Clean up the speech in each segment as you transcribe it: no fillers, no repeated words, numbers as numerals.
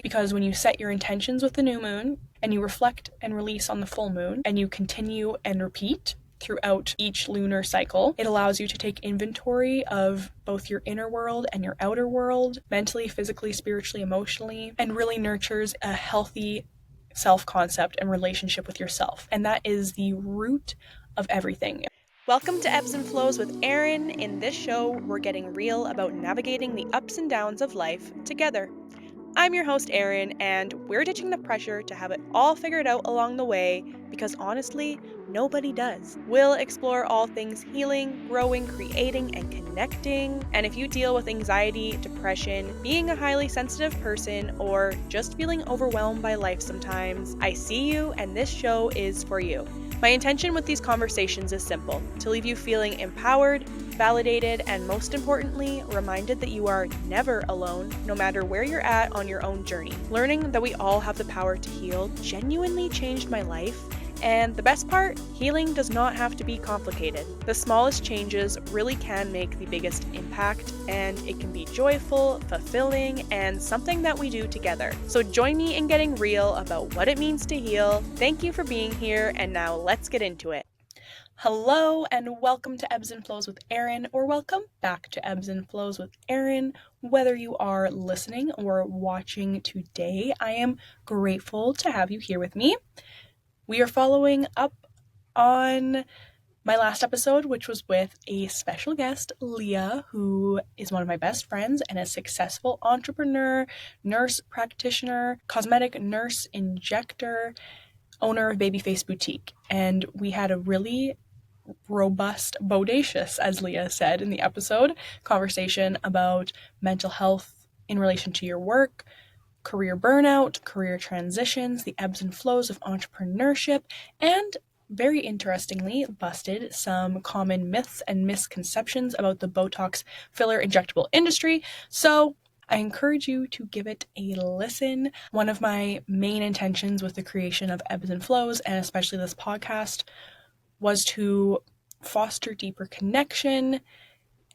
because when you set your intentions with the new moon and you reflect and release on the full moon and you continue and repeat throughout each lunar cycle, it allows you to take inventory of both your inner world and your outer world, mentally, physically, spiritually, emotionally, and really nurtures a healthy self-concept and relationship with yourself. And that is the root of everything. Welcome to Ebbs and Flows with Erin. In this show, we're getting real about navigating the ups and downs of life together. I'm your host, Erin, and we're ditching the pressure to have it all figured out along the way because honestly, nobody does. We'll explore all things healing, growing, creating, and connecting. And if you deal with anxiety, depression, being a highly sensitive person, or just feeling overwhelmed by life sometimes, I see you, and this show is for you. My intention with these conversations is simple: to leave you feeling empowered, validated, and most importantly, reminded that you are never alone, no matter where you're at on your own journey. Learning that we all have the power to heal genuinely changed my life. And the best part, healing does not have to be complicated. The smallest changes really can make the biggest impact, and it can be joyful, fulfilling, and something that we do together. So join me in getting real about what it means to heal. Thank you for being here, and now let's get into it. Hello, and welcome to Ebbs and Flows with Erin, or welcome back to Ebbs and Flows with Erin. Whether you are listening or watching today, I am grateful to have you here with me. We are following up on my last episode, which was with a special guest, Leah, who is one of my best friends and a successful entrepreneur, nurse practitioner, cosmetic nurse injector, owner of Babyface Boutique. And we had a really robust, bodacious, as Leah said in the episode, conversation about mental health in relation to your work, career burnout, career transitions, the ebbs and flows of entrepreneurship, and very interestingly, busted some common myths and misconceptions about the Botox filler injectable industry. So I encourage you to give it a listen. One of my main intentions with the creation of Ebbs and Flows, and especially this podcast, was to foster deeper connection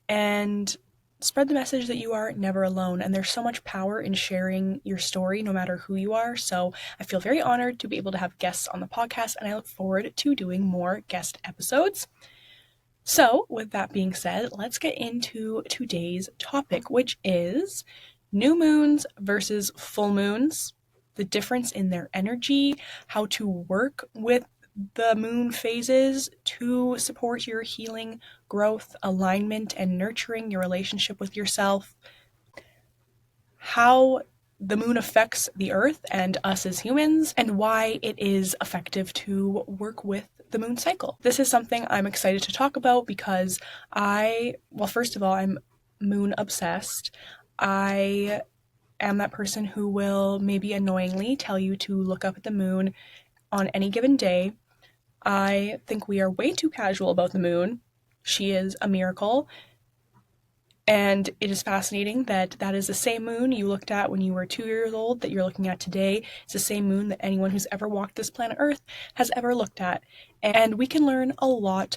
and spread the message that you are never alone. And there's so much power in sharing your story, no matter who you are. So I feel very honored to be able to have guests on the podcast, and I look forward to doing more guest episodes. So with that being said, let's get into today's topic, which is new moons versus full moons, the difference in their energy, how to work with the moon phases to support your healing, growth, alignment, and nurturing your relationship with yourself, how the moon affects the earth and us as humans, and why it is effective to work with the moon cycle. This is something I'm excited to talk about because first of all, I'm moon obsessed. I am that person who will maybe annoyingly tell you to look up at the moon on any given day. I think we are way too casual about the moon. She is a miracle. And it is fascinating that that is the same moon you looked at when you were 2 years old that you're looking at today. It's the same moon that anyone who's ever walked this planet Earth has ever looked at. And we can learn a lot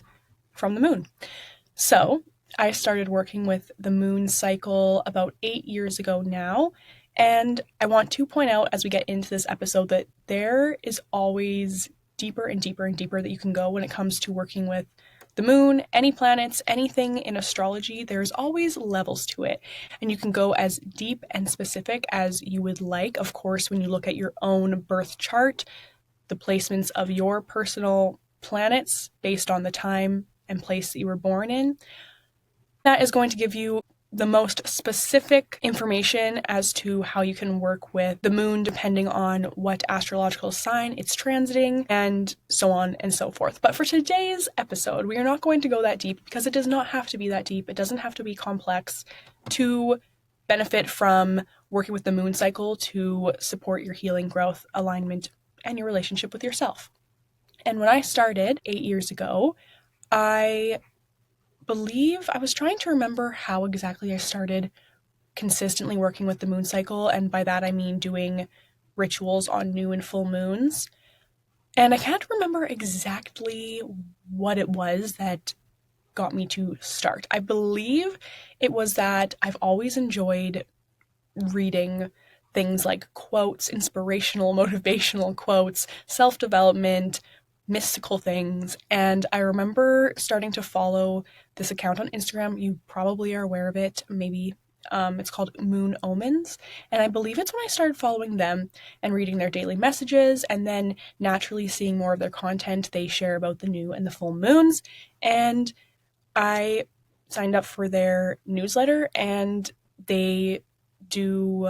from the moon. So I started working with the moon cycle about 8 years ago now. And I want to point out as we get into this episode that there is always deeper and deeper and deeper that you can go when it comes to working with the moon, any planets, anything in astrology. There's always levels to it, and you can go as deep and specific as you would like. Of course, when you look at your own birth chart, the placements of your personal planets based on the time and place that you were born in, that is going to give you the most specific information as to how you can work with the moon depending on what astrological sign it's transiting and so on and so forth. But for today's episode, we are not going to go that deep because it does not have to be that deep. It doesn't have to be complex to benefit from working with the moon cycle to support your healing, growth, alignment, and your relationship with yourself. And when I started 8 years ago, I believe I was trying to remember how exactly I started consistently working with the moon cycle, and by that I mean doing rituals on new and full moons. And I can't remember exactly what it was that got me to start. I believe it was that I've always enjoyed reading things like quotes, inspirational, motivational quotes, self-development, mystical things. And I remember starting to follow this account on Instagram. You probably are aware of it, maybe. It's called Moon Omens, and I believe it's when I started following them and reading their daily messages, and then naturally seeing more of their content they share about the new and the full moons. And I signed up for their newsletter, and they do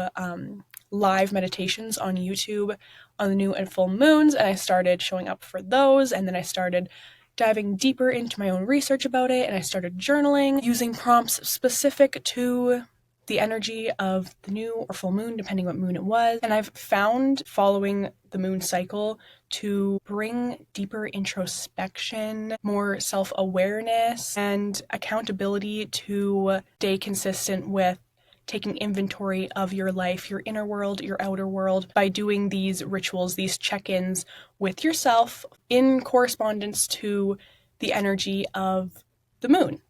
live meditations on YouTube on the new and full moons, and I started showing up for those, and then I started diving deeper into my own research about it, and I started journaling using prompts specific to the energy of the new or full moon, depending what moon it was. And I've found following the moon cycle to bring deeper introspection, more self-awareness, and accountability to stay consistent with taking inventory of your life, your inner world, your outer world, by doing these rituals, these check-ins with yourself in correspondence to the energy of the moon.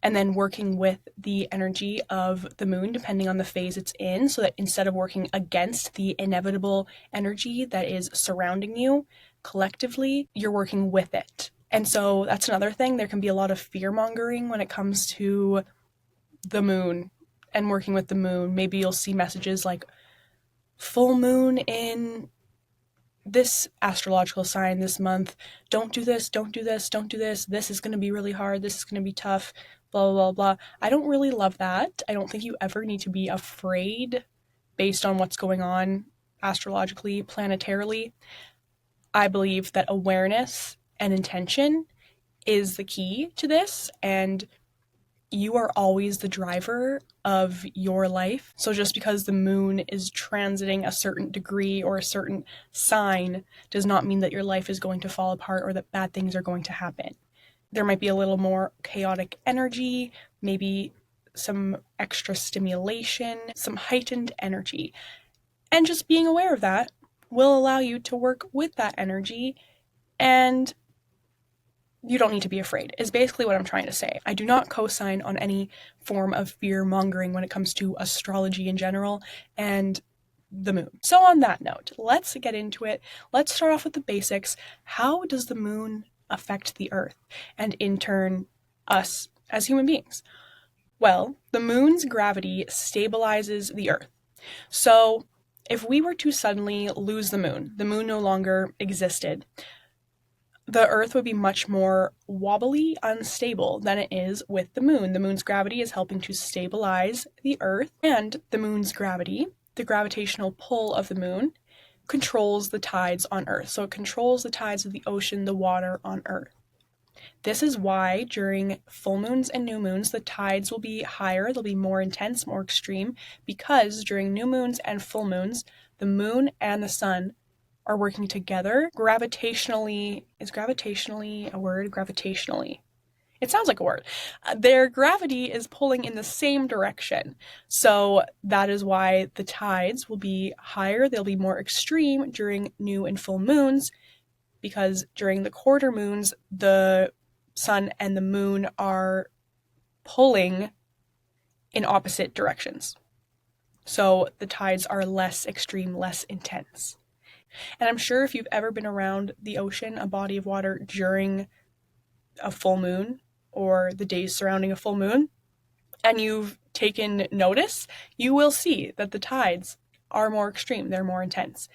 And then working with the energy of the moon, depending on the phase it's in, so that instead of working against the inevitable energy that is surrounding you collectively, you're working with it. And so that's another thing. There can be a lot of fear-mongering when it comes to the moon and working with the moon. Maybe you'll see messages like full moon in this astrological sign this month. Don't do this, don't do this, don't do this. This is going to be really hard. This is going to be tough. Blah, blah, blah. I don't really love that. I don't think you ever need to be afraid based on what's going on astrologically, planetarily. I believe that awareness and intention is the key to this, and you are always the driver of your life. So just because the moon is transiting a certain degree or a certain sign does not mean that your life is going to fall apart or that bad things are going to happen. There might be a little more chaotic energy, maybe some extra stimulation, some heightened energy. And just being aware of that will allow you to work with that energy, and you don't need to be afraid, is basically what I'm trying to say. I do not co-sign on any form of fear-mongering when it comes to astrology in general and the moon. So on that note, let's get into it. Let's start off with the basics. How does the moon affect the Earth, and in turn, us as human beings? Well, the moon's gravity stabilizes the Earth. So if we were to suddenly lose the moon no longer existed, the Earth would be much more wobbly, unstable than it is with the moon. The moon's gravity is helping to stabilize the Earth, and the moon's gravity, the gravitational pull of the moon, controls the tides on Earth. So it controls the tides of the ocean, the water on Earth. This is why during full moons and new moons, the tides will be higher, they'll be more intense, more extreme, because during new moons and full moons, the moon and the sun are working together gravitationally. Is gravitationally a word? Gravitationally. It sounds like a word. Their gravity is pulling in the same direction. So that is why the tides will be higher. They'll be more extreme during new and full moons, because during the quarter moons, the sun and the moon are pulling in opposite directions. So the tides are less extreme, less intense. And I'm sure if you've ever been around the ocean, a body of water, during a full moon or the days surrounding a full moon, and you've taken notice, you will see that the tides are more extreme, they're more intense.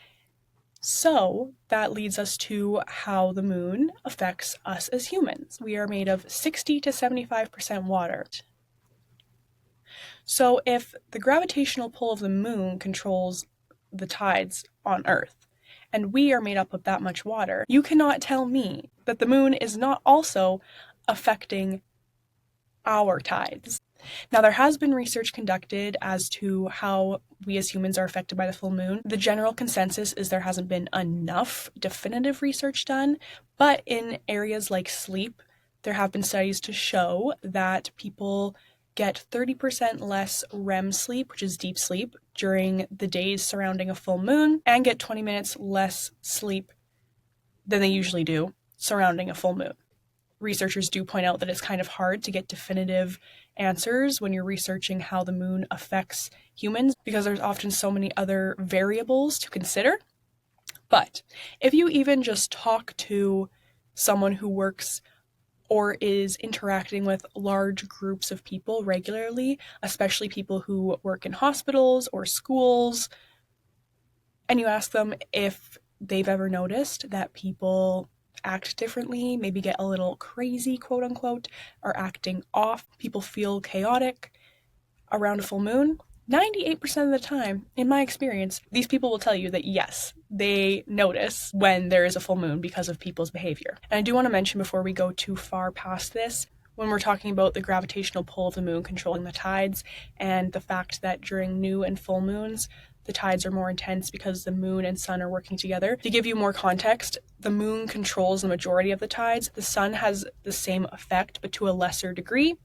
So that leads us to how the moon affects us as humans. We are made of 60 to 75% water. So if the gravitational pull of the moon controls the tides on Earth, and we are made up of that much water, you cannot tell me that the moon is not also affecting our tides. Now, there has been research conducted as to how we as humans are affected by the full moon. The general consensus is there hasn't been enough definitive research done, but in areas like sleep, there have been studies to show that people get 30% less REM sleep, which is deep sleep, during the days surrounding a full moon, and get 20 minutes less sleep than they usually do surrounding a full moon. Researchers do point out that it's kind of hard to get definitive answers when you're researching how the moon affects humans, because there's often so many other variables to consider. But if you even just talk to someone who works or is interacting with large groups of people regularly, especially people who work in hospitals or schools, and you ask them if they've ever noticed that people act differently, maybe get a little crazy, quote unquote, or acting off, people feel chaotic around a full moon, 98% of the time, in my experience, these people will tell you that yes, they notice when there is a full moon because of people's behavior. And I do want to mention before we go too far past this, when we're talking about the gravitational pull of the moon controlling the tides and the fact that during new and full moons, the tides are more intense because the moon and sun are working together. To give you more context, the moon controls the majority of the tides. The sun has the same effect, but to a lesser degree.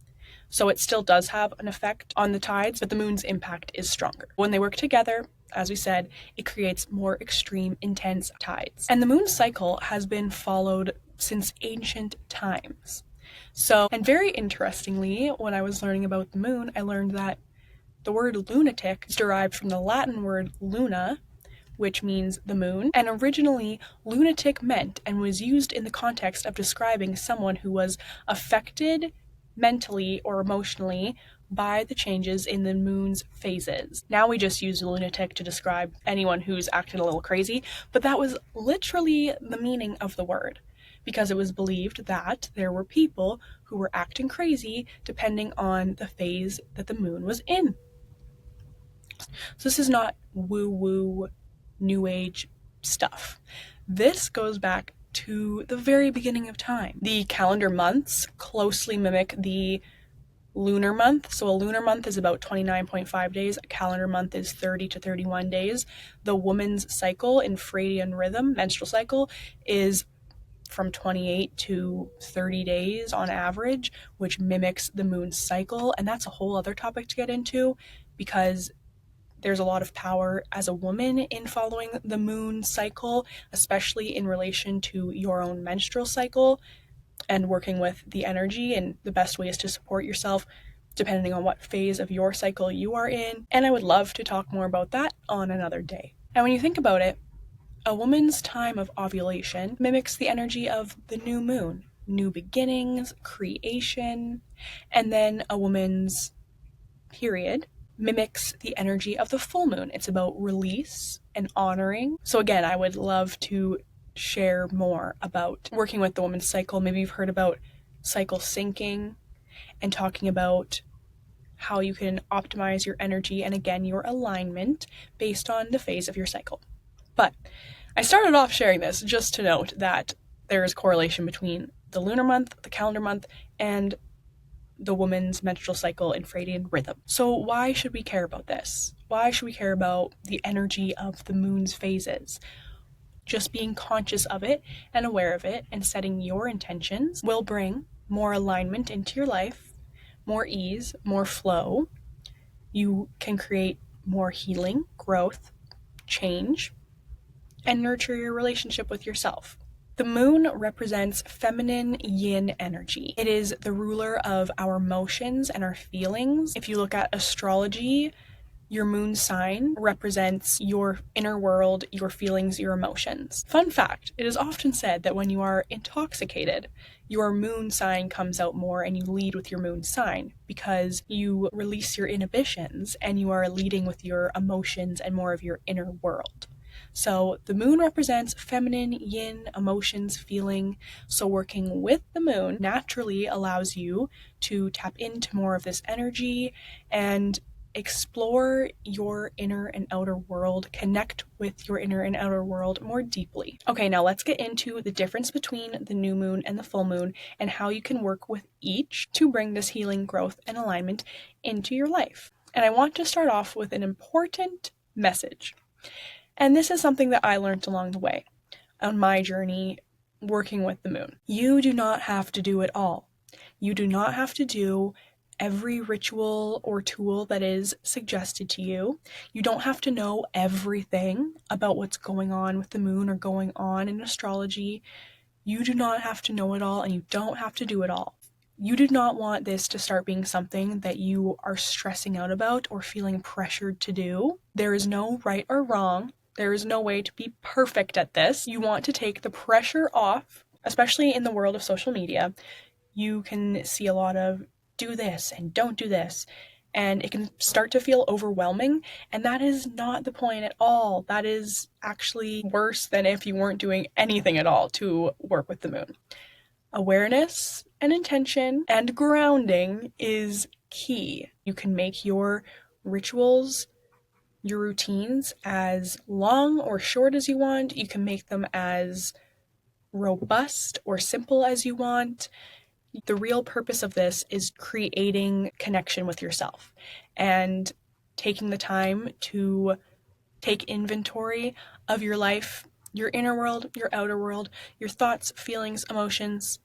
So it still does have an effect on the tides, but the moon's impact is stronger. When they work together, as we said, it creates more extreme, intense tides. And the moon cycle has been followed since ancient times. So, and very interestingly, when I was learning about the moon, I learned that the word lunatic is derived from the Latin word luna, which means the moon, and originally lunatic meant and was used in the context of describing someone who was affected mentally or emotionally by the changes in the moon's phases. Now we just use lunatic to describe anyone who's acting a little crazy, but that was literally the meaning of the word, because it was believed that there were people who were acting crazy depending on the phase that the moon was in. So this is not woo-woo, new age stuff. This goes back to the very beginning of time. The calendar months closely mimic the lunar month. So a lunar month is about 29.5 days. A calendar month is 30 to 31 days. The woman's cycle in Fradian rhythm, menstrual cycle, is from 28 to 30 days on average, which mimics the moon's cycle. And that's a whole other topic to get into, because there's a lot of power as a woman in following the moon cycle, especially in relation to your own menstrual cycle and working with the energy and the best ways to support yourself depending on what phase of your cycle you are in. And I would love to talk more about that on another day. And when you think about it, a woman's time of ovulation mimics the energy of the new moon, new beginnings, creation, and then a woman's period mimics the energy of the full moon. It's about release and honoring. So again, I would love to share more about working with the woman's cycle. Maybe you've heard about cycle syncing and talking about how you can optimize your energy and again, your alignment based on the phase of your cycle. But I started off sharing this just to note that there is correlation between the lunar month, the calendar month, and the woman's menstrual cycle in Fradian rhythm. So why should we care about this? Why should we care about the energy of the moon's phases? Just being conscious of it and aware of it and setting your intentions will bring more alignment into your life, more ease, more flow. You can create more healing, growth, change, and nurture your relationship with yourself. The moon represents feminine yin energy. It is the ruler of our emotions and our feelings. If you look at astrology, your moon sign represents your inner world, your feelings, your emotions. Fun fact, it is often said that when you are intoxicated, your moon sign comes out more and you lead with your moon sign because you release your inhibitions and you are leading with your emotions and more of your inner world. So the moon represents feminine, yin, emotions, feeling. So working with the moon naturally allows you to tap into more of this energy and explore your inner and outer world, connect with your inner and outer world more deeply. Okay, now let's get into the difference between the new moon and the full moon and how you can work with each to bring this healing, growth, and alignment into your life. And I want to start off with an important message. And this is something that I learned along the way on my journey working with the moon. You do not have to do it all. You do not have to do every ritual or tool that is suggested to you. You don't have to know everything about what's going on with the moon or going on in astrology. You do not have to know it all and you don't have to do it all. You do not want this to start being something that you are stressing out about or feeling pressured to do. There is no right or wrong. There is no way to be perfect at this. You want to take the pressure off, especially in the world of social media. You can see a lot of do this and don't do this, and it can start to feel overwhelming, and that is not the point at all. That is actually worse than if you weren't doing anything at all to work with the moon. Awareness and intention and grounding is key. You can make your rituals, your routines as long or short as you want. You can make them as robust or simple as you want. The real purpose of this is creating connection with yourself and taking the time to take inventory of your life, your inner world, your outer world, your thoughts, feelings, emotions,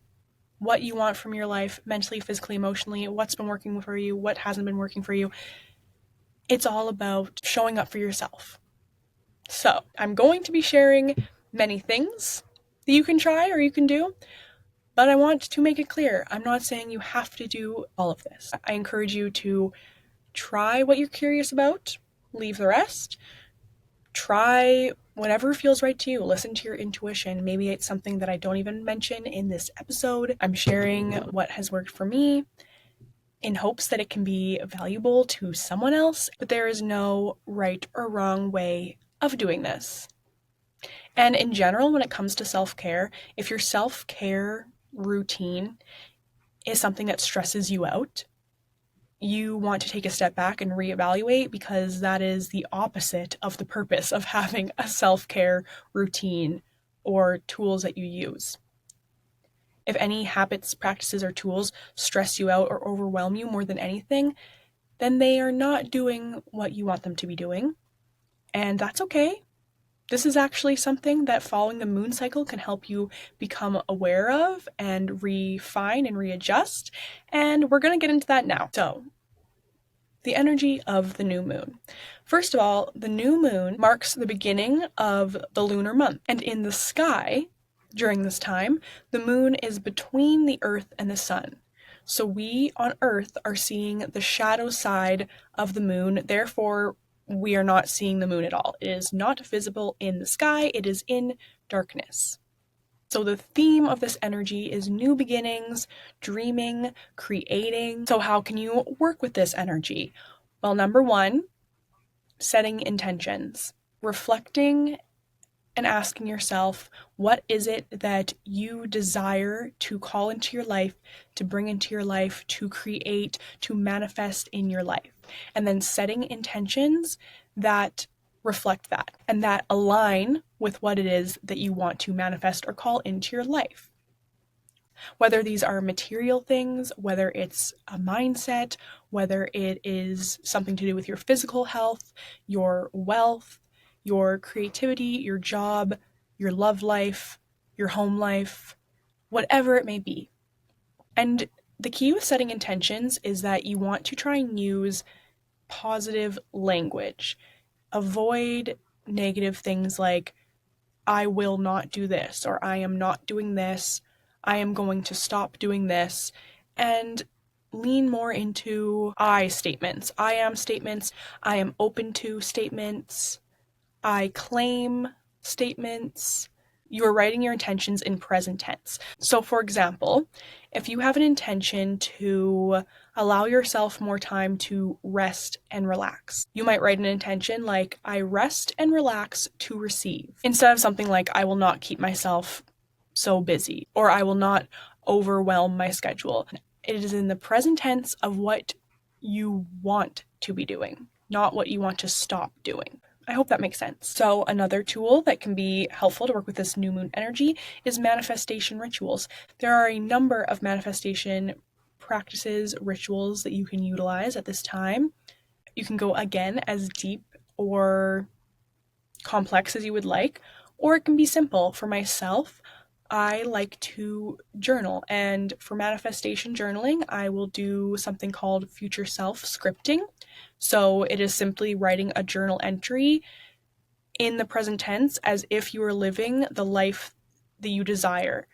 what you want from your life, mentally, physically, emotionally, what's been working for you, what hasn't been working for you. It's all about showing up for yourself. So, I'm going to be sharing many things that you can try or you can do, but I want to make it clear, I'm not saying you have to do all of this. I encourage you to try what you're curious about, leave the rest. Try whatever feels right to you. Listen to your intuition. Maybe it's something that I don't even mention in this episode. I'm sharing what has worked for me in hopes that it can be valuable to someone else, but there is no right or wrong way of doing this. And in general, when it comes to self-care, if your self-care routine is something that stresses you out, you want to take a step back and reevaluate, because that is the opposite of the purpose of having a self-care routine or tools that you use. If any habits, practices, or tools stress you out or overwhelm you more than anything, then they are not doing what you want them to be doing. And that's okay. This is actually something that following the moon cycle can help you become aware of and refine and readjust. And we're going to get into that now. So, the energy of the new moon. First of all, the new moon marks the beginning of the lunar month. And in the sky, during this time, the moon is between the earth and the sun. So we on earth are seeing the shadow side of the moon. Therefore, we are not seeing the moon at all. It is not visible in the sky. It is in darkness. So the theme of this energy is new beginnings, dreaming, creating. So how can you work with this energy? Well, number one, setting intentions, reflecting and asking yourself, what is it that you desire to call into your life, to bring into your life, to create, to manifest in your life? And then setting intentions that reflect that and that align with what it is that you want to manifest or call into your life. Whether these are material things, whether it's a mindset, whether it is something to do with your physical health, your wealth, your creativity, your job, your love life, your home life, whatever it may be. And the key with setting intentions is that you want to try and use positive language. Avoid negative things like, I will not do this, or I am not doing this, I am going to stop doing this, and lean more into I statements. I am statements. I am open to statements. I claim statements. You are writing your intentions in present tense. So, for example, if you have an intention to allow yourself more time to rest and relax, you might write an intention like, I rest and relax to receive, instead of something like, I will not keep myself so busy, or I will not overwhelm my schedule. It is in the present tense of what you want to be doing, not what you want to stop doing. I hope that makes sense. So another tool that can be helpful to work with this new moon energy is manifestation rituals. There are a number of manifestation practices, rituals that you can utilize at this time. You can go again as deep or complex as you would like, or it can be simple. For myself, I like to journal, and for manifestation journaling, I will do something called future self scripting. So it is simply writing a journal entry in the present tense as if you are living the life that you desire,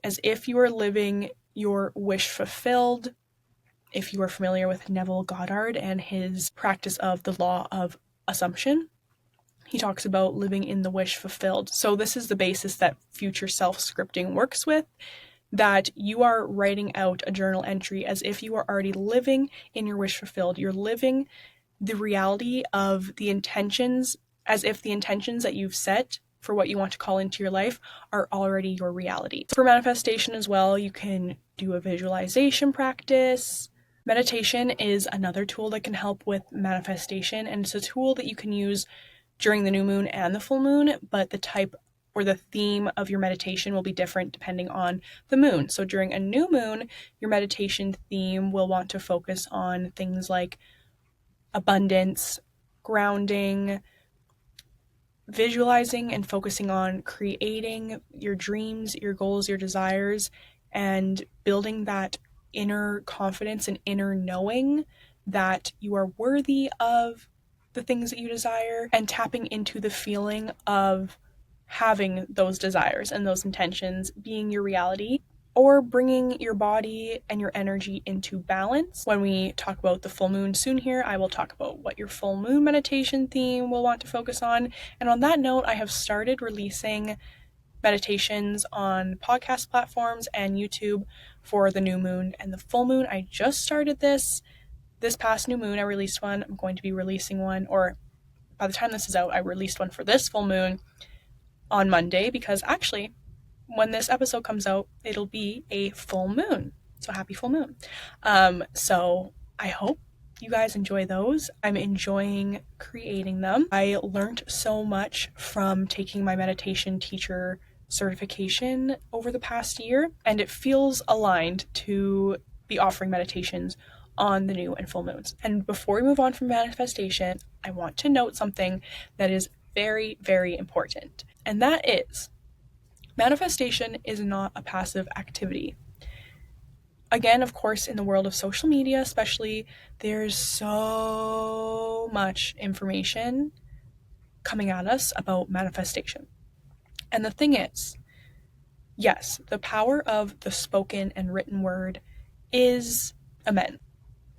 as if you are living your wish fulfilled. If you are familiar with Neville Goddard and his practice of the law of assumption, he talks about living in the wish fulfilled. So this is the basis that future self-scripting works with, that you are writing out a journal entry as if you are already living in your wish fulfilled. You're living the reality of the intentions as if the intentions that you've set for what you want to call into your life are already your reality. For manifestation as well, you can do a visualization practice. Meditation is another tool that can help with manifestation, and it's a tool that you can use during the new moon and the full moon, but the type or the theme of your meditation will be different depending on the moon. So during a new moon, your meditation theme will want to focus on things like abundance, grounding, visualizing and focusing on creating your dreams, your goals, your desires, and building that inner confidence and inner knowing that you are worthy of the things that you desire, and tapping into the feeling of having those desires and those intentions being your reality, or bringing your body and your energy into balance. When we talk about the full moon soon here, I will talk about what your full moon meditation theme will want to focus on. And on that note, I have started releasing meditations on podcast platforms and YouTube for the new moon and the full moon. I just started this past new moon. I released one. I'm going to be releasing one, or by the time this is out, I released one for this full moon on Monday, because actually when this episode comes out, it'll be a full moon. So happy full moon. So I hope you guys enjoy those. I'm enjoying creating them. I learned so much from taking my meditation teacher certification over the past year, and it feels aligned to be offering meditations on the new and full moons. And before we move on from manifestation, I want to note something that is very, very important. And that is, manifestation is not a passive activity. Again, of course, in the world of social media especially, there's so much information coming at us about manifestation. And the thing is, yes, the power of the spoken and written word is immense.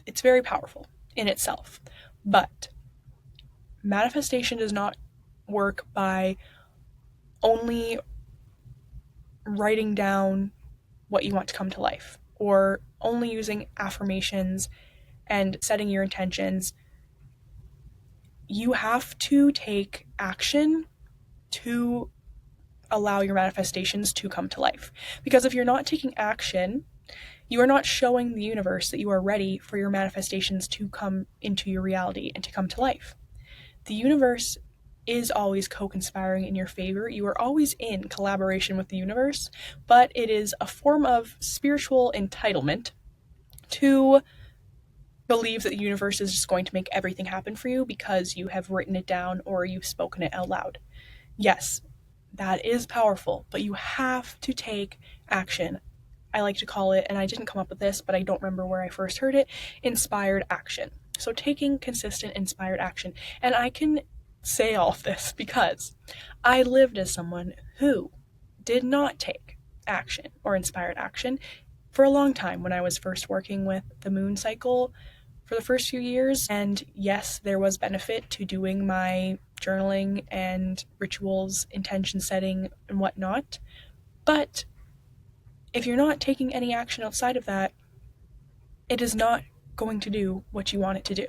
It's very powerful in itself. But manifestation does not work by only writing down what you want to come to life, or only using affirmations and setting your intentions. You have to take action to allow your manifestations to come to life. Because if you're not taking action, you are not showing the universe that you are ready for your manifestations to come into your reality and to come to life. The universe is always co-conspiring in your favor. You are always in collaboration with the universe, but it is a form of spiritual entitlement to believe that the universe is just going to make everything happen for you because you have written it down or you've spoken it out loud. Yes, that is powerful, but you have to take action. I like to call it, and I didn't come up with this, but I don't remember where I first heard it, inspired action. So taking consistent inspired action. And I can say all of this because I lived as someone who did not take action or inspired action for a long time when I was first working with the moon cycle for the first few years. And yes, there was benefit to doing my journaling and rituals, intention setting, and whatnot. But if you're not taking any action outside of that, it is not going to do what you want it to do.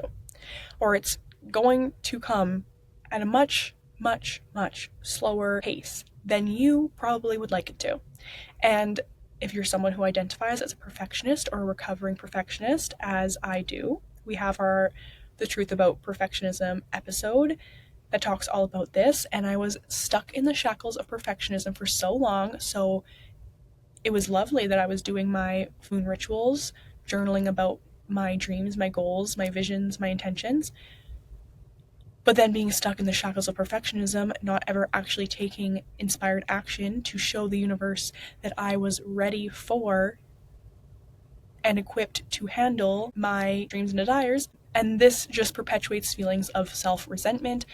Or it's going to come at a much, much, much slower pace than you probably would like it to. And if you're someone who identifies as a perfectionist or a recovering perfectionist, as I do, we have The Truth About Perfectionism episode that talks all about this, and I was stuck in the shackles of perfectionism for so long, so it was lovely that I was doing my moon rituals, journaling about my dreams, my goals, my visions, my intentions, but then being stuck in the shackles of perfectionism, not ever actually taking inspired action to show the universe that I was ready for and equipped to handle my dreams and desires. And this just perpetuates feelings of self-resentment,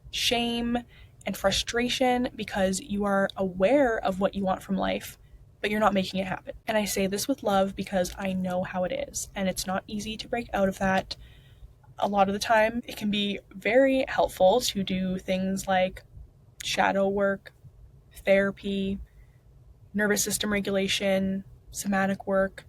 shame, and frustration because you are aware of what you want from life, but you're not making it happen. And I say this with love because I know how it is, and it's not easy to break out of that. A lot of the time, it can be very helpful to do things like shadow work, therapy, nervous system regulation, somatic work,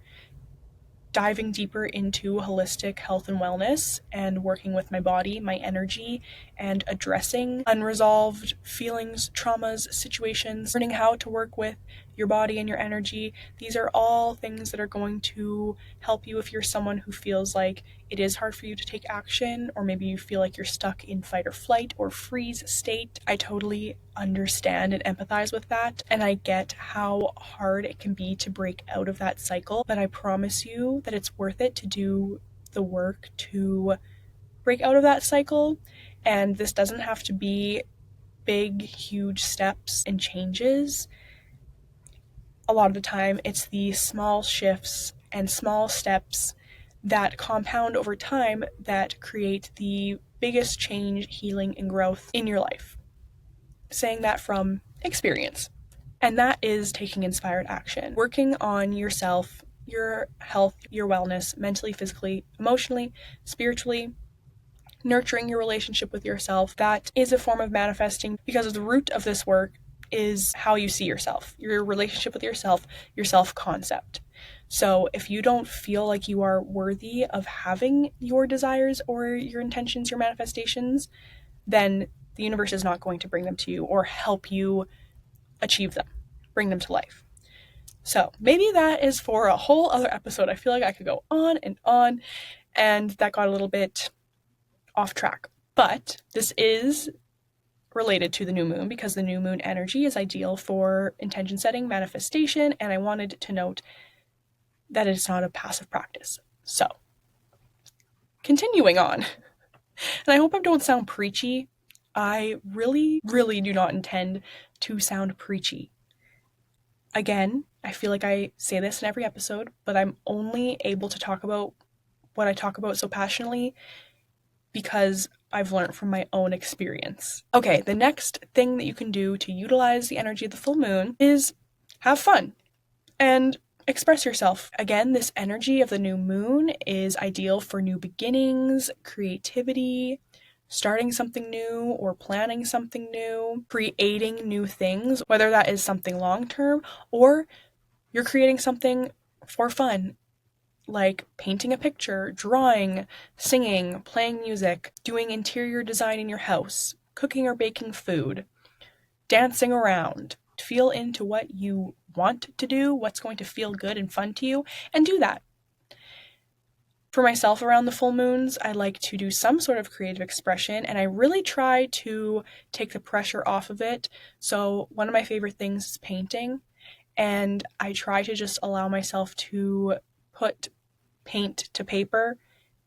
diving deeper into holistic health and wellness and working with my body, my energy, and addressing unresolved feelings, traumas, situations, learning how to work with your body and your energy. These are all things that are going to help you if you're someone who feels like it is hard for you to take action, or maybe you feel like you're stuck in fight or flight or freeze state. I totally understand and empathize with that, and I get how hard it can be to break out of that cycle, but I promise you that it's worth it to do the work to break out of that cycle. And this doesn't have to be big, huge steps and changes. A lot of the time, it's the small shifts and small steps that compound over time that create the biggest change, healing, and growth in your life. Saying that from experience. And that is taking inspired action. Working on yourself, your health, your wellness, mentally, physically, emotionally, spiritually, nurturing your relationship with yourself. That is a form of manifesting, because the root of this work is how you see yourself, your relationship with yourself, your self-concept. So if you don't feel like you are worthy of having your desires or your intentions, your manifestations, then the universe is not going to bring them to you or help you achieve them, bring them to life. So maybe that is for a whole other episode. I feel like I could go on, and that got a little bit off track. But this is related to the new moon because the new moon energy is ideal for intention setting, manifestation, and I wanted to note that it's not a passive practice. So, continuing on, and I hope I don't sound preachy. I really, really do not intend to sound preachy. Again, I feel like I say this in every episode, but I'm only able to talk about what I talk about so passionately because I've learned from my own experience. Okay, the next thing that you can do to utilize the energy of the full moon is have fun and express yourself. Again, this energy of the new moon is ideal for new beginnings, creativity, starting something new or planning something new, creating new things, whether that is something long-term or you're creating something for fun, like painting a picture, drawing, singing, playing music, doing interior design in your house, cooking or baking food, dancing around. Feel into what you want to do, what's going to feel good and fun to you, and do that. For myself, around the full moons, I like to do some sort of creative expression, and I really try to take the pressure off of it. So one of my favorite things is painting, and I try to just allow myself to put paint to paper,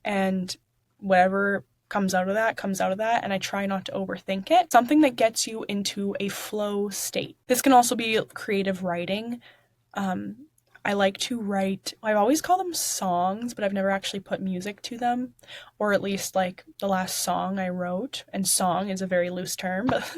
and whatever comes out of that, and I try not to overthink it. Something that gets you into a flow state. This can also be creative writing. I like to write, I've always called them songs, but I've never actually put music to them, or at least like the last song I wrote, and song is a very loose term, but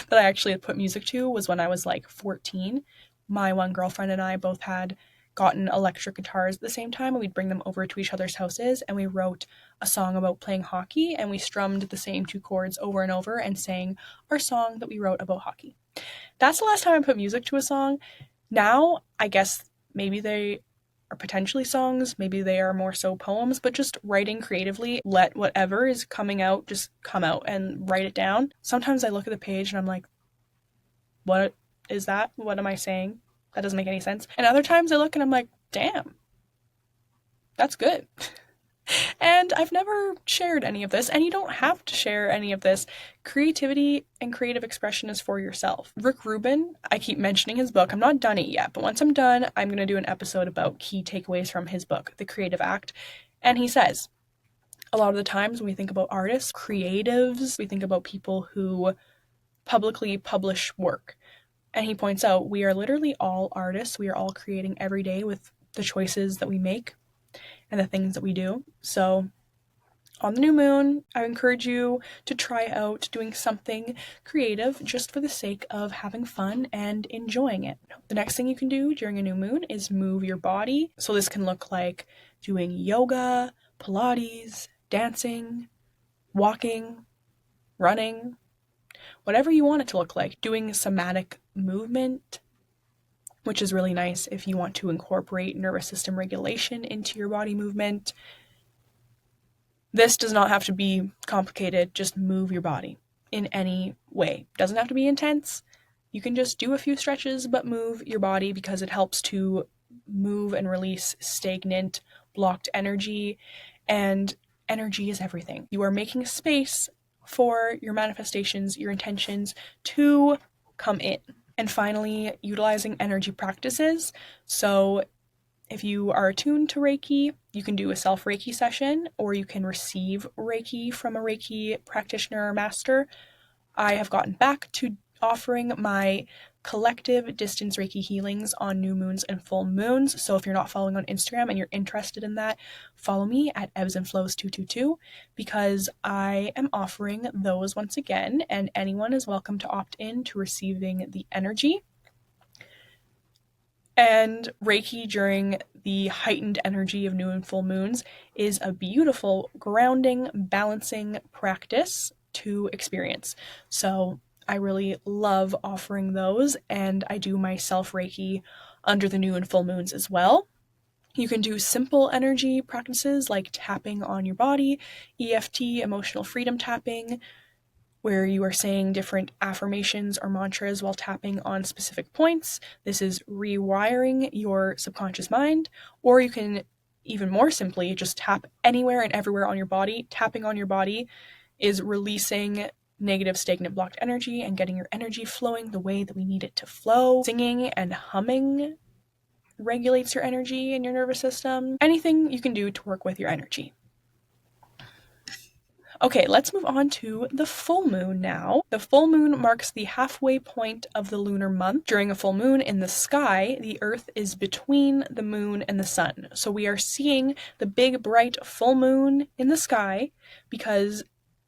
that I actually had put music to was when I was like 14. My one girlfriend and I both had gotten electric guitars at the same time, and we'd bring them over to each other's houses, and we wrote a song about playing hockey, and we strummed the same two chords over and over and sang our song that we wrote about hockey. That's the last time I put music to a song. Now, I guess maybe they are potentially songs, maybe they are more so poems, but just writing creatively, let whatever is coming out just come out and write it down. Sometimes I look at the page and I'm like, what is that? What am I saying? That doesn't make any sense. And other times I look and I'm like, damn, that's good. And I've never shared any of this, and you don't have to share any of this. Creativity and creative expression is for yourself. Rick Rubin, I keep mentioning his book. I'm not done it yet, but once I'm done, I'm going to do an episode about key takeaways from his book, The Creative Act. And he says, a lot of the times when we think about artists, creatives, we think about people who publicly publish work. And he points out, we are literally all artists. We are all creating every day with the choices that we make and the things that we do. So On the new moon, I encourage you to try out doing something creative just for the sake of having fun and enjoying it. The next thing you can do during a new moon is move your body. So this can look like doing yoga, Pilates, dancing, walking, running, whatever you want it to look like. Doing somatic movement, which is really nice if you want to incorporate nervous system regulation into your body movement. This does not have to be complicated, just move your body in any way. Doesn't have to be intense. You can just do a few stretches, but move your body because it helps to move and release stagnant, blocked energy, and energy is everything. You are making space for your manifestations, your intentions to come in. And finally, utilizing energy practices. So if you are attuned to Reiki, you can do a self Reiki session, or you can receive Reiki from a Reiki practitioner or master. I have gotten back to offering my collective distance Reiki healings on new moons and full moons. So if you're not following on Instagram and you're interested in that, follow me at ebbsandflows222 because I am offering those once again, and anyone is welcome to opt in to receiving the energy. And Reiki during the heightened energy of new and full moons is a beautiful grounding, balancing practice to experience. So I really love offering those, and I do my self Reiki under the new and full moons as well. You can do simple energy practices like tapping on your body, EFT, emotional freedom tapping, where you are saying different affirmations or mantras while tapping on specific points. This is rewiring your subconscious mind. Or you can, even more simply, just tap anywhere and everywhere on your body. Tapping on your body is releasing negative, stagnant, blocked energy and getting your energy flowing the way that we need it to flow. Singing and humming regulates your energy and your nervous system. Anything you can do to work with your energy. Okay, let's move on to the full moon now. The full moon marks the halfway point of the lunar month. During a full moon in the sky, the Earth is between the moon and the sun. So we are seeing the big, bright full moon in the sky because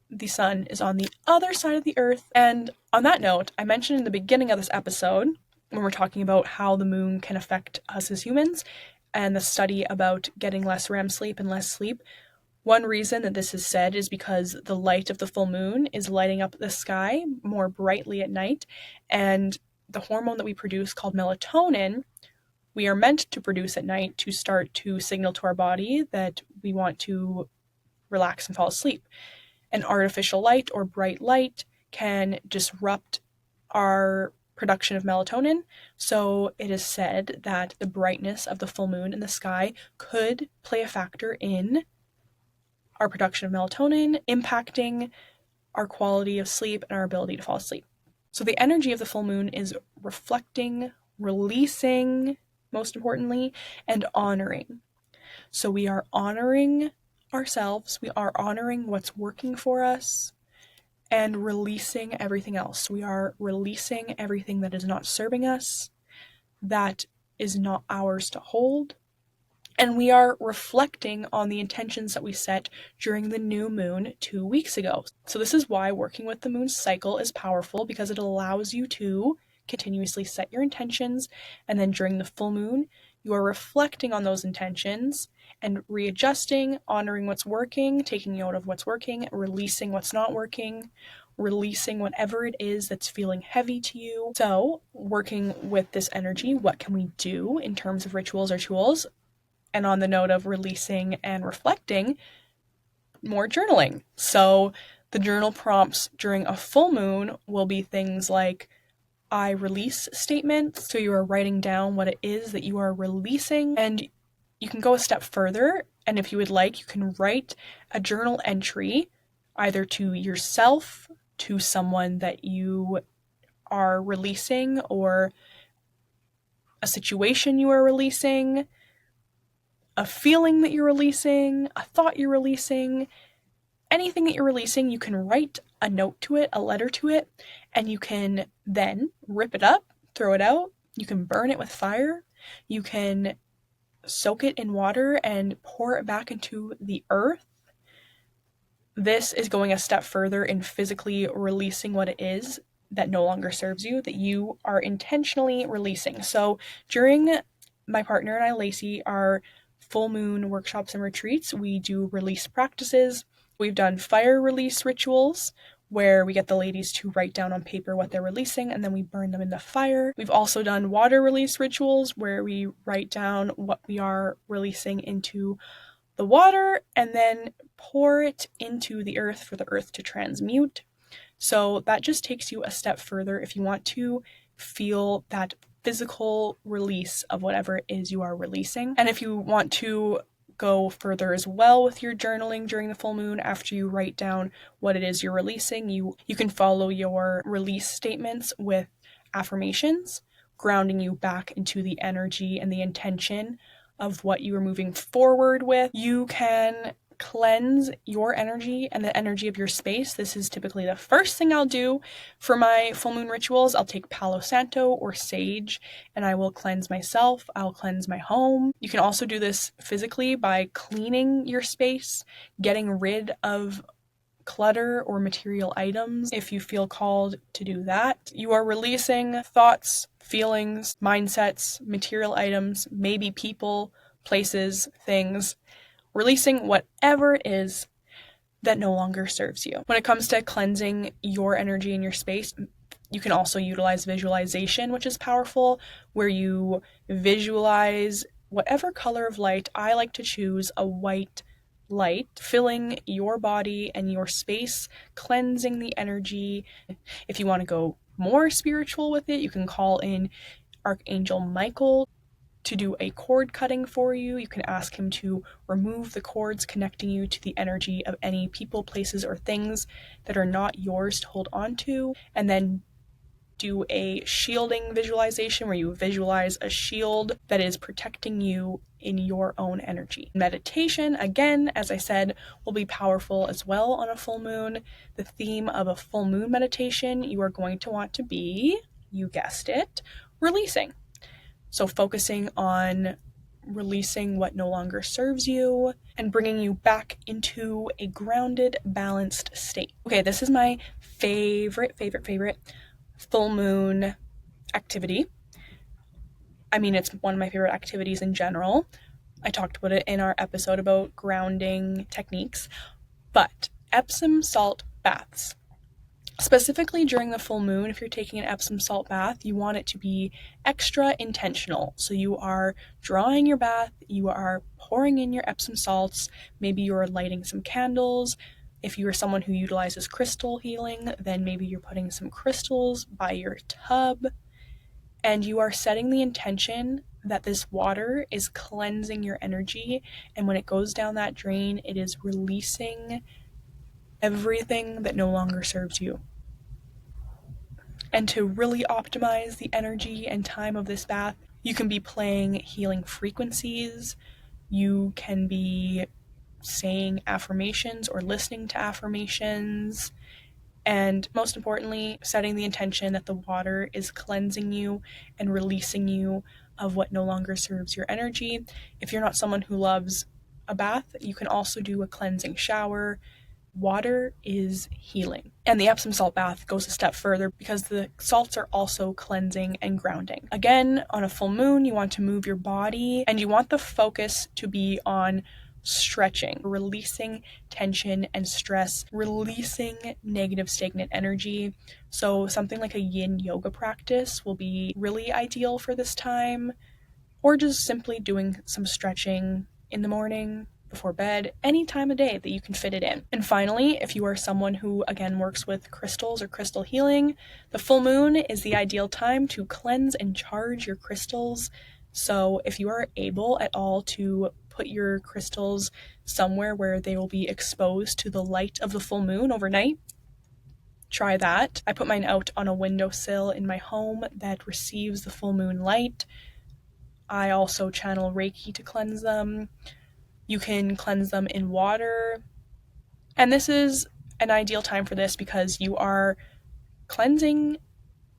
the sun is on the other side of the Earth. And on that note, I mentioned in the beginning of this episode, when we're talking about how the moon can affect us as humans, and the study about getting less REM sleep and less sleep, one reason that this is said is because the light of the full moon is lighting up the sky more brightly at night, and the hormone that we produce called melatonin, we are meant to produce at night to start to signal to our body that we want to relax and fall asleep. An artificial light or bright light can disrupt our production of melatonin, so it is said that the brightness of the full moon in the sky could play a factor in our production of melatonin, impacting our quality of sleep and our ability to fall asleep. So the energy of the full moon is reflecting, releasing, most importantly, and honoring. So we are honoring ourselves, we are honoring what's working for us, and releasing everything else. We are releasing everything that is not serving us, that is not ours to hold. And we are reflecting on the intentions that we set during the new moon 2 weeks ago. So this is why working with the moon cycle is powerful, because it allows you to continuously set your intentions, and then during the full moon, you are reflecting on those intentions and readjusting, honoring what's working, taking note of what's working, releasing what's not working, releasing whatever it is that's feeling heavy to you. So working with this energy, what can we do in terms of rituals or tools? And on the note of releasing and reflecting, more journaling. So the journal prompts during a full moon will be things like I release statements. So you are writing down what it is that you are releasing, and you can go a step further. And if you would like, you can write a journal entry either to yourself, to someone that you are releasing, or a situation you are releasing, a feeling that you're releasing, a thought you're releasing, anything that you're releasing, you can write a note to it, a letter to it, and you can then rip it up, throw it out. You can burn it with fire. You can soak it in water and pour it back into the earth. This is going a step further in physically releasing what it is that no longer serves you, that you are intentionally releasing. So during my partner and I, Lacey, our full moon workshops and retreats, we do release practices. We've done fire release rituals where we get the ladies to write down on paper what they're releasing and then we burn them in the fire. We've also done water release rituals where we write down what we are releasing into the water and then pour it into the earth for the earth to transmute. So that just takes you a step further if you want to feel that physical release of whatever it is you are releasing. And if you want to go further as well with your journaling during the full moon, after you write down what it is you're releasing, you can follow your release statements with affirmations, grounding you back into the energy and the intention of what you are moving forward with. You can cleanse your energy and the energy of your space. This is typically the first thing I'll do for my full moon rituals. I'll take Palo Santo or sage and I will cleanse myself. I'll cleanse my home. You can also do this physically by cleaning your space, getting rid of clutter or material items if you feel called to do that. You are releasing thoughts, feelings, mindsets, material items, maybe people, places, things, releasing whatever it is that no longer serves you. When it comes to cleansing your energy in your space, you can also utilize visualization, which is powerful, where you visualize whatever color of light. I like to choose a white light, filling your body and your space, cleansing the energy. If you want to go more spiritual with it, you can call in Archangel Michael to do a cord cutting for you. You can ask him to remove the cords connecting you to the energy of any people, places, or things that are not yours to hold on to, and then do a shielding visualization where you visualize a shield that is protecting you in your own energy. Meditation, again, as I said, will be powerful as well on a full moon. The theme of a full moon meditation, you are going to want to be, you guessed it, releasing. So focusing on releasing what no longer serves you and bringing you back into a grounded, balanced state. Okay, this is my favorite full moon activity. I mean, it's one of my favorite activities in general. I talked about it in our episode about grounding techniques, but Epsom salt baths. Specifically during the full moon, if you're taking an Epsom salt bath, you want it to be extra intentional. So you are drawing your bath, you are pouring in your Epsom salts, maybe you're lighting some candles. If you are someone who utilizes crystal healing, then maybe you're putting some crystals by your tub, and you are setting the intention that this water is cleansing your energy, and when it goes down that drain, it is releasing everything that no longer serves you. And to really optimize the energy and time of this bath, you can be playing healing frequencies, you can be saying affirmations or listening to affirmations, and most importantly, setting the intention that the water is cleansing you and releasing you of what no longer serves your energy. If you're not someone who loves a bath, you can also do a cleansing shower. Water is healing. And the Epsom salt bath goes a step further because the salts are also cleansing and grounding. Again, on a full moon, you want to move your body and you want the focus to be on stretching, releasing tension and stress, releasing negative stagnant energy. So something like a yin yoga practice will be really ideal for this time, or just simply doing some stretching in the morning, before bed, any time of day that you can fit it in. And finally, if you are someone who, again, works with crystals or crystal healing, the full moon is the ideal time to cleanse and charge your crystals. So if you are able at all to put your crystals somewhere where they will be exposed to the light of the full moon overnight, try that. I put mine out on a windowsill in my home that receives the full moon light. I also channel Reiki to cleanse them. You can cleanse them in water. And this is an ideal time for this because you are cleansing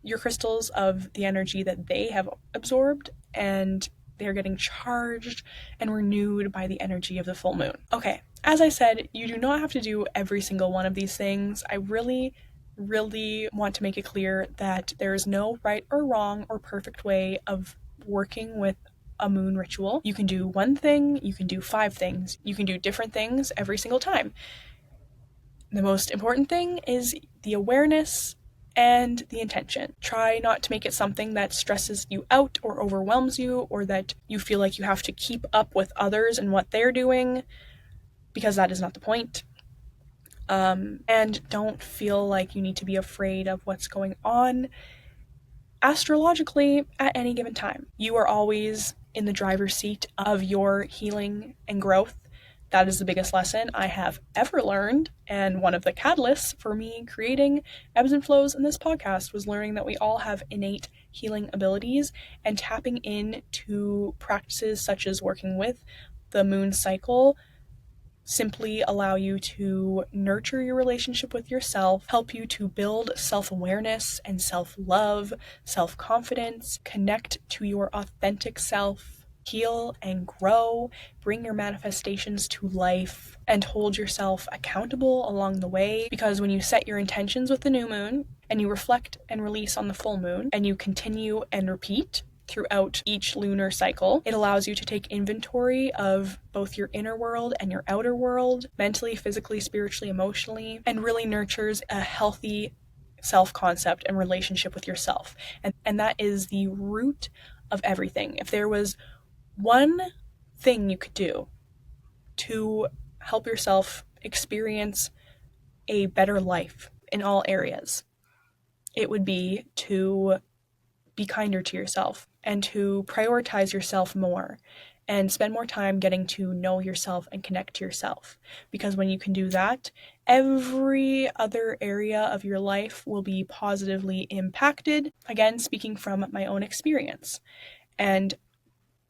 your crystals of the energy that they have absorbed and they're getting charged and renewed by the energy of the full moon. Okay, As I said, you do not have to do every single one of these things. I really want to make it clear that there is no right or wrong or perfect way of working with a moon ritual. You can do one thing, you can do 5 things, you can do different things every single time. The most important thing is the awareness and the intention. Try not to make it something that stresses you out or overwhelms you, or that you feel like you have to keep up with others and what they're doing, because that is not the point. And don't feel like you need to be afraid of what's going on astrologically at any given time. You are always in the driver's seat of your healing and growth. That is the biggest lesson I have ever learned, and one of the catalysts for me creating Ebbs and Flows in this podcast was learning that we all have innate healing abilities, and tapping into practices such as working with the moon cycle simply allow you to nurture your relationship with yourself, help you to build self-awareness and self-love, self-confidence, connect to your authentic self, heal and grow, bring your manifestations to life, and hold yourself accountable along the way. Because when you set your intentions with the new moon, and you reflect and release on the full moon, and you continue and repeat throughout each lunar cycle, it allows you to take inventory of both your inner world and your outer world, mentally, physically, spiritually, emotionally, and really nurtures a healthy self-concept and relationship with yourself. And that is the root of everything. If there was one thing you could do to help yourself experience a better life in all areas, it would be to be kinder to yourself and to prioritize yourself more and spend more time getting to know yourself and connect to yourself. Because when you can do that, every other area of your life will be positively impacted. Again, speaking from my own experience. And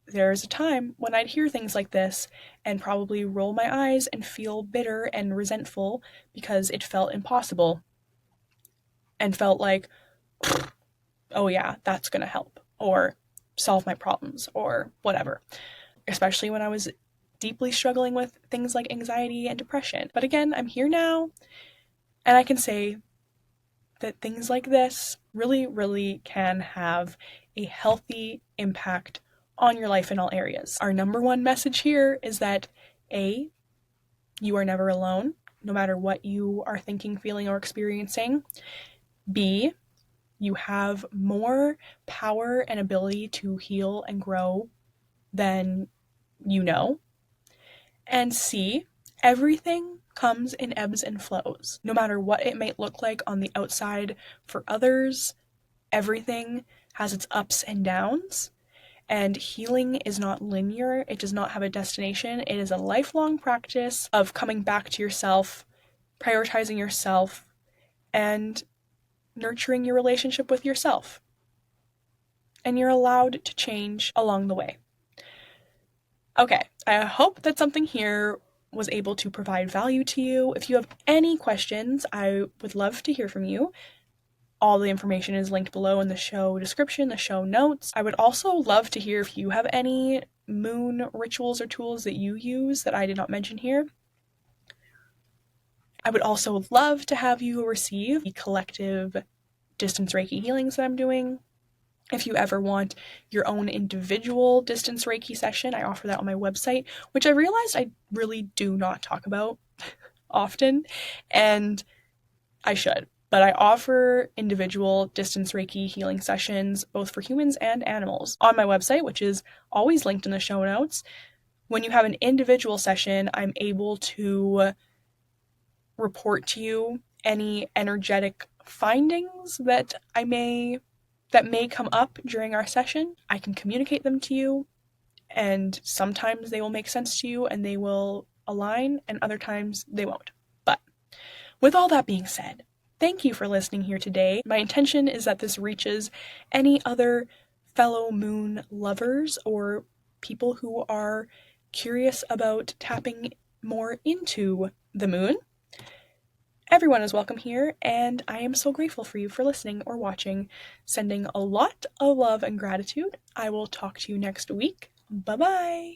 there's a time when I'd hear things like this and probably roll my eyes and feel bitter and resentful because it felt impossible and felt like, oh yeah, that's gonna help, or solve my problems, or whatever. Especially when I was deeply struggling with things like anxiety and depression. But again, I'm here now, and I can say that things like this really can have a healthy impact on your life in all areas. Our number one message here is that A, you are never alone, no matter what you are thinking, feeling, or experiencing. B, you have more power and ability to heal and grow than you know. And C, everything comes in ebbs and flows. No matter what it might look like on the outside for others, everything has its ups and downs. And healing is not linear. It does not have a destination. It is a lifelong practice of coming back to yourself, prioritizing yourself, and nurturing your relationship with yourself. And you're allowed to change along the way. Okay, I hope that something here was able to provide value to you. If you have any questions, I would love to hear from you. All the information is linked below in the show description, the show notes. I would also love to hear if you have any moon rituals or tools that you use that I did not mention here. I would also love to have you receive the collective distance Reiki healings that I'm doing. If you ever want your own individual distance Reiki session, I offer that on my website, which I realized I really do not talk about often, and I should. But I offer individual distance Reiki healing sessions, both for humans and animals, on my website, which is always linked in the show notes. When you have an individual session, I'm able to report to you any energetic findings that may come up during our session. I can communicate them to you, and sometimes they will make sense to you and they will align, and other times they won't. But with all that being said, thank you for listening here today. My intention is that this reaches any other fellow moon lovers or people who are curious about tapping more into the moon. Everyone is welcome here, and I am so grateful for you for listening or watching. Sending a lot of love and gratitude. I will talk to you next week. Bye-bye.